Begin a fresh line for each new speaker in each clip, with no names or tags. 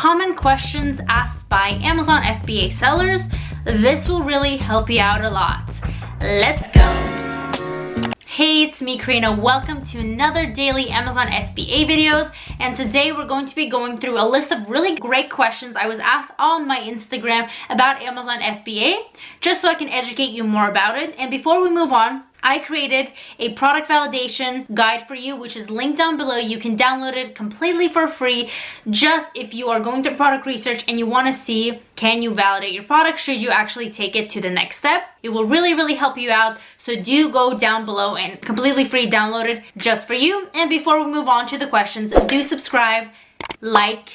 common questions asked by Amazon FBA sellers. This will really help you out a lot. Let's go. Hey, it's me, Karina. Welcome to another daily Amazon FBA videos. And today we're going to be going through a list of really great questions I was asked on my Instagram about Amazon FBA, just so I can educate you more about it. And before we move on, I created a product validation guide for you, which is linked down below. You can download it completely for free, just if you are going through product research and you want to see, can you validate your product? Should you actually take it to the next step? It will really help you out. So do go down below and completely free download it just for you. And before we move on to the questions, do subscribe, like,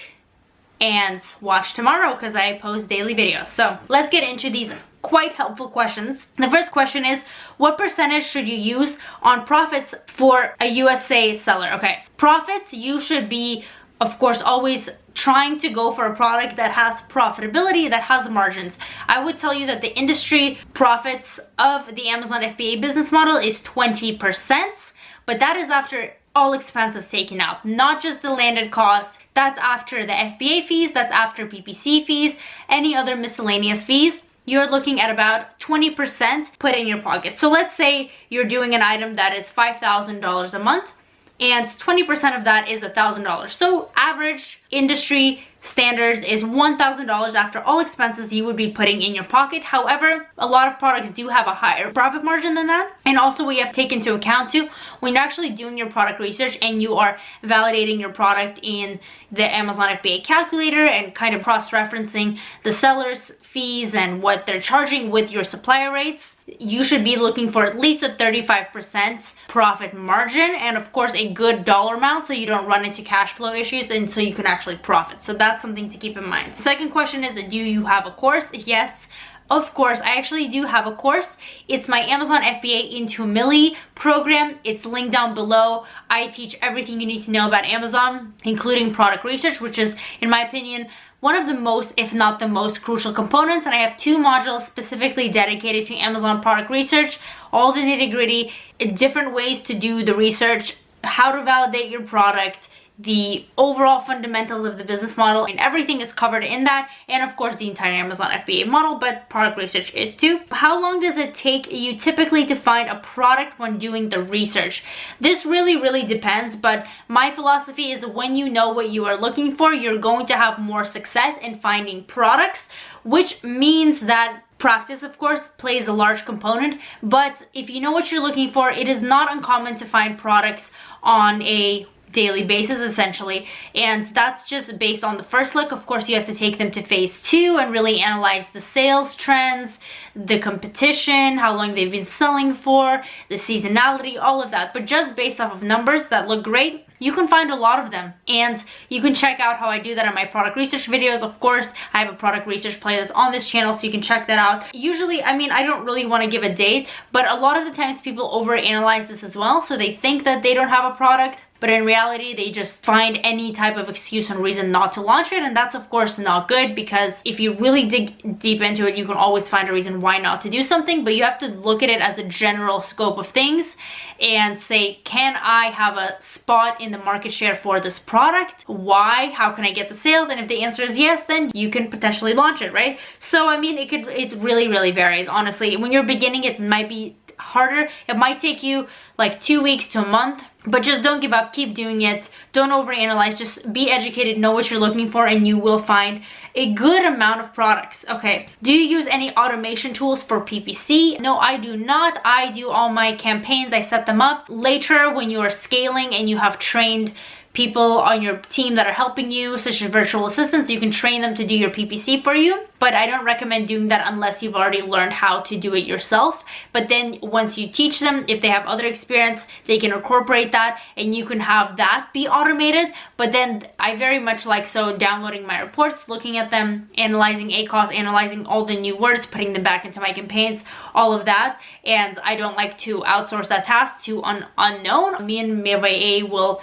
and watch tomorrow because I post daily videos. So let's get into these quite helpful questions. The first question is, what percentage should you use on profits for a USA seller? Okay, profits, you should be, of course, always trying to go for a product that has profitability, that has margins. I would tell you that the industry profits of the Amazon FBA business model is 20%, but that is after all expenses taken out, not just the landed costs. That's after the FBA fees, that's after PPC fees, any other miscellaneous fees. You're looking at about 20% put in your pocket. So let's say you're doing an item that is $5,000 a month and 20% of that is $1,000. So average industry standards is $1,000 after all expenses you would be putting in your pocket. However, a lot of products do have a higher profit margin than that. And also what you have to take into account too, when you're actually doing your product research and you are validating your product in the Amazon FBA calculator and kind of cross-referencing the seller's fees and what they're charging with your supplier rates, you should be looking for at least a 35% profit margin and of course a good dollar amount so you don't run into cash flow issues and so you can actually profit. So that's something to keep in mind. Second question is, do you have a course? Yes, of course, I actually do have a course. It's my Amazon FBA into Millie program. It's linked down below. I teach everything you need to know about Amazon, including product research, which is, in my opinion, one of the most, if not the most crucial components. And I have 2 modules specifically dedicated to Amazon product research, all the nitty-gritty, different ways to do the research, how to validate your product, the overall fundamentals of the business model, and everything is covered in that, and of course the entire Amazon FBA model, but product research is too. How long does it take you typically to find a product when doing the research? This really depends, but my philosophy is when you know what you are looking for, you're going to have more success in finding products, which means that practice, of course, plays a large component. But if you know what you're looking for, it is not uncommon to find products on a daily basis essentially, and that's just based on the first look. Of course, you have to take them to phase 2 and really analyze the sales trends, the competition, how long they've been selling for, the seasonality, all of that. But just based off of numbers that look great, you can find a lot of them, and you can check out how I do that in my product research videos. Of course, I have a product research playlist on this channel, so you can check that out. Usually, I mean, I don't really want to give a date, but a lot of the times people overanalyze this as well, so they think that they don't have a product, but in reality, they just find any type of excuse and reason not to launch it. And that's, of course, not good, because if you really dig deep into it, you can always find a reason why not to do something. But you have to look at it as a general scope of things and say, can I have a spot in the market share for this product? Why? How can I get the sales? And if the answer is yes, then you can potentially launch it, right? So, I mean, it really varies. Honestly, when you're beginning, it might be harder. It might take you like 2 weeks to a month, but just don't give up. Keep doing it. Don't overanalyze. Just be educated, know what you're looking for, and you will find a good amount of products. Okay, do you use any automation tools for PPC? No, I do not. I do all my campaigns. I set them up. Later, when you are scaling and you have trained people on your team that are helping you, such as virtual assistants, you can train them to do your PPC for you. But I don't recommend doing that unless you've already learned how to do it yourself. But then once you teach them, if they have other experience, they can incorporate that and you can have that be automated. But then I very much like downloading my reports, looking at them, analyzing ACoS, analyzing all the new words, putting them back into my campaigns, all of that. And I don't like to outsource that task to an unknown. Me and my VA will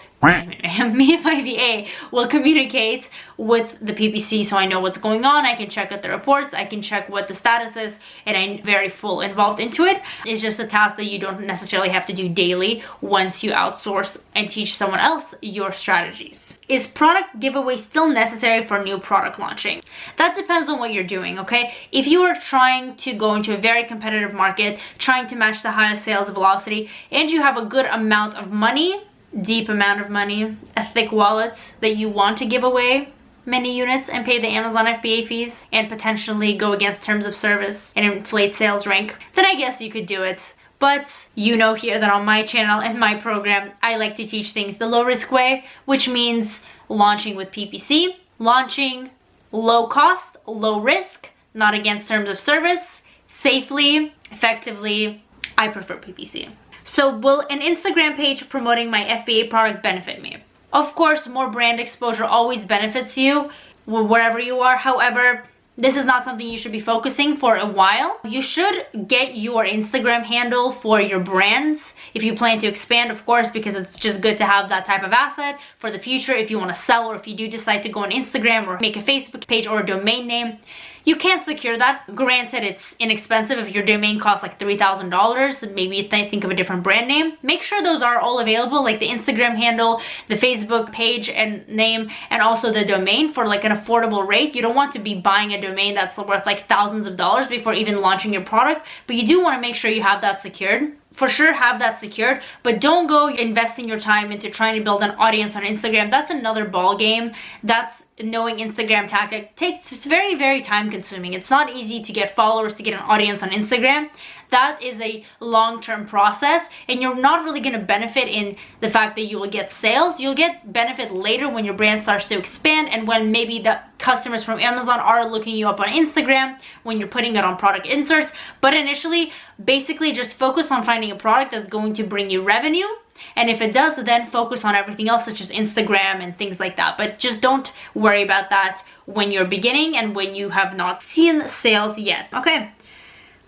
communicate with the PPC, so I know what's going on. I can check out the reports, I can check what the status is, and I'm very full involved into it. It's just a task that you don't necessarily have to do daily once you outsource and teach someone else your strategies. Is product giveaway still necessary for new product launching? That depends on what you're doing, okay? If you are trying to go into a very competitive market, trying to match the highest sales velocity, and you have a good amount of money, deep amount of money, a thick wallet that you want to give away many units and pay the Amazon FBA fees and potentially go against terms of service and inflate sales rank, then I guess you could do it. But you know here that on my channel and my program, I like to teach things the low risk way, which means launching with PPC, launching low cost, low risk, not against terms of service, safely, effectively. I prefer PPC. So will an Instagram page promoting my FBA product benefit me? Of course, more brand exposure always benefits you wherever you are. However, this is not something you should be focusing for a while. You should get your Instagram handle for your brands if you plan to expand, of course, because it's just good to have that type of asset for the future if you want to sell, or if you do decide to go on Instagram or make a Facebook page or a domain name. You can't secure that. Granted, it's inexpensive. If your domain costs like $3,000, maybe think of a different brand name. Make sure those are all available, like the Instagram handle, the Facebook page and name, and also the domain for like an affordable rate. You don't want to be buying a domain that's worth like thousands of dollars before even launching your product, but you do want to make sure you have that secured. For sure, have that secured, but don't go investing your time into trying to build an audience on Instagram. That's another ball game. That's knowing Instagram tactic. It's very, very time consuming. It's not easy to get followers, to get an audience on Instagram. That is a long-term process, and you're not really going to benefit in the fact that you will get sales. You'll get benefit later when your brand starts to expand, and when maybe the customers from Amazon are looking you up on Instagram, when you're putting it on product inserts. But initially, basically just focus on finding a product that's going to bring you revenue. And if it does, then focus on everything else, such as Instagram and things like that. But just don't worry about that when you're beginning and when you have not seen sales yet. Okay,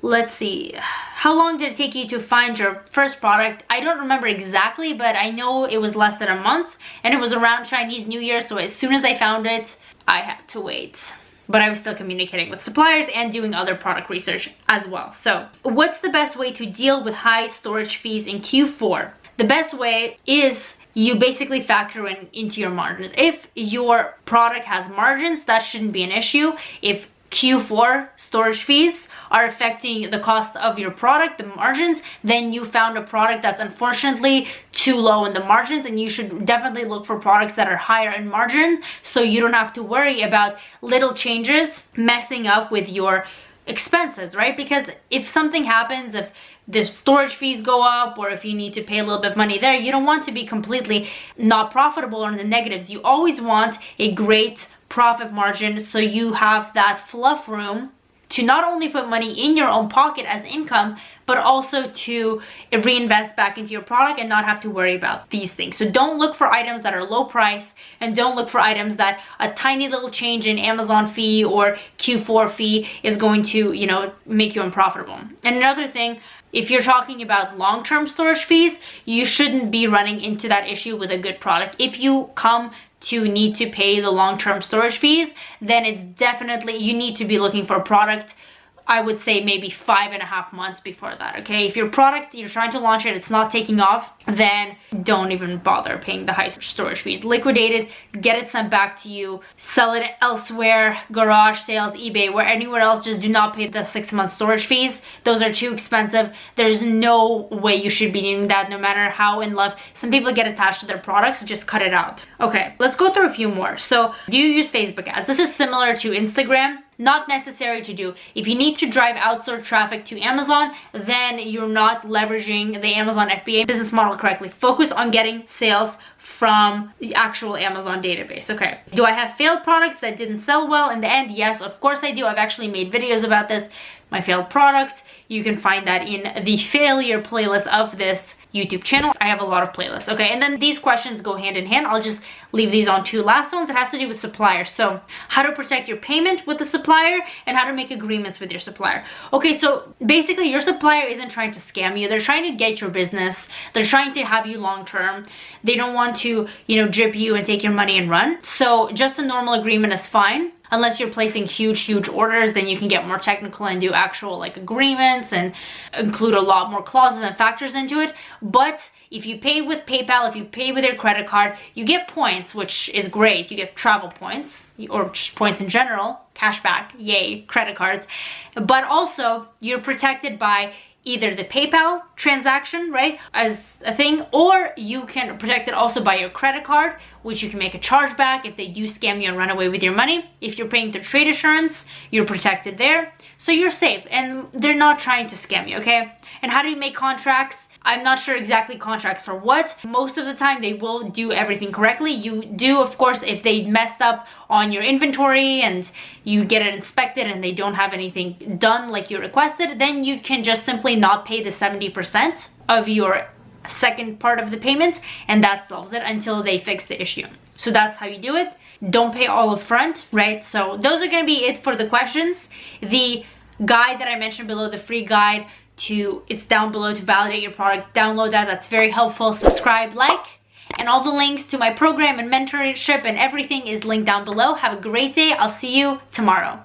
let's see. How long did it take you to find your first product? I don't remember exactly, but I know it was less than a month, and it was around Chinese New Year. So as soon as I found it, I had to wait. But I was still communicating with suppliers and doing other product research as well. So what's the best way to deal with high storage fees in Q4? The best way is you basically factor into your margins. If your product has margins, that shouldn't be an issue. If Q4 storage fees are affecting the cost of your product, the margins, then you found a product that's unfortunately too low in the margins, and you should definitely look for products that are higher in margins so you don't have to worry about little changes messing up with your expenses, right? Because if something happens, if the storage fees go up, or if you need to pay a little bit of money there, you don't want to be completely not profitable or in the negatives. You always want a great profit margin so you have that fluff room to not only put money in your own pocket as income, but also to reinvest back into your product and not have to worry about these things. So don't look for items that are low price, and don't look for items that a tiny little change in Amazon fee or Q4 fee is going to, make you unprofitable. And another thing, if you're talking about long-term storage fees, you shouldn't be running into that issue with a good product. If you come to need to pay the long-term storage fees, then it's definitely, you need to be looking for a product, I would say maybe 5.5 months before that, okay? If your product, you're trying to launch it, it's not taking off, then don't even bother paying the high storage fees. Liquidate it, get it sent back to you, sell it elsewhere, garage sales, eBay, where anywhere else, just do not pay the 6-month storage fees. Those are too expensive. There's no way you should be doing that, no matter how in love. Some people get attached to their products, so just cut it out. Okay, let's go through a few more. So, do you use Facebook ads? This is similar to Instagram. Not necessary to do. If you need to drive outsourced traffic to Amazon, then you're not leveraging the Amazon FBA business model correctly. Focus on getting sales from the actual Amazon database. Okay, do I have failed products that didn't sell well in the end? Yes, of course I do. I've actually made videos about this. My failed product, you can find that in the failure playlist of this YouTube channel. I have a lot of playlists. Okay, and then these questions go hand in hand. I'll just leave these on two last ones that has to do with suppliers. So how to protect your payment with the supplier and how to make agreements with your supplier. Okay, so basically your supplier isn't trying to scam you. They're trying to get your business. They're trying to have you long term. They don't want want to, you know, drip you and take your money and run. So just a normal agreement is fine. Unless you're placing huge orders, then you can get more technical and do actual like agreements and include a lot more clauses and factors into it. But if you pay with PayPal, if you pay with your credit card, you get points, which is great. You get travel points or just points in general, cashback, yay, credit cards. But also you're protected by either the PayPal transaction, right, as a thing, or you can protect it also by your credit card, which you can make a chargeback if they do scam you and run away with your money. If you're paying through trade assurance, you're protected there. So you're safe and they're not trying to scam you, okay? And how do you make contracts? I'm not sure exactly contracts for what. Most of the time they will do everything correctly. You do, of course, if they messed up on your inventory and you get it inspected and they don't have anything done like you requested, then you can just simply not pay the 70% of your second part of the payment, and that solves it until they fix the issue. So that's how you do it. Don't pay all up front, right? So those are going to be it for the questions. The guide that I mentioned below, the free guide, it's down below to validate your product. Download that. That's very helpful. Subscribe, like, and all the links to my program and mentorship and everything is linked down below. Have a great day. I'll see you tomorrow.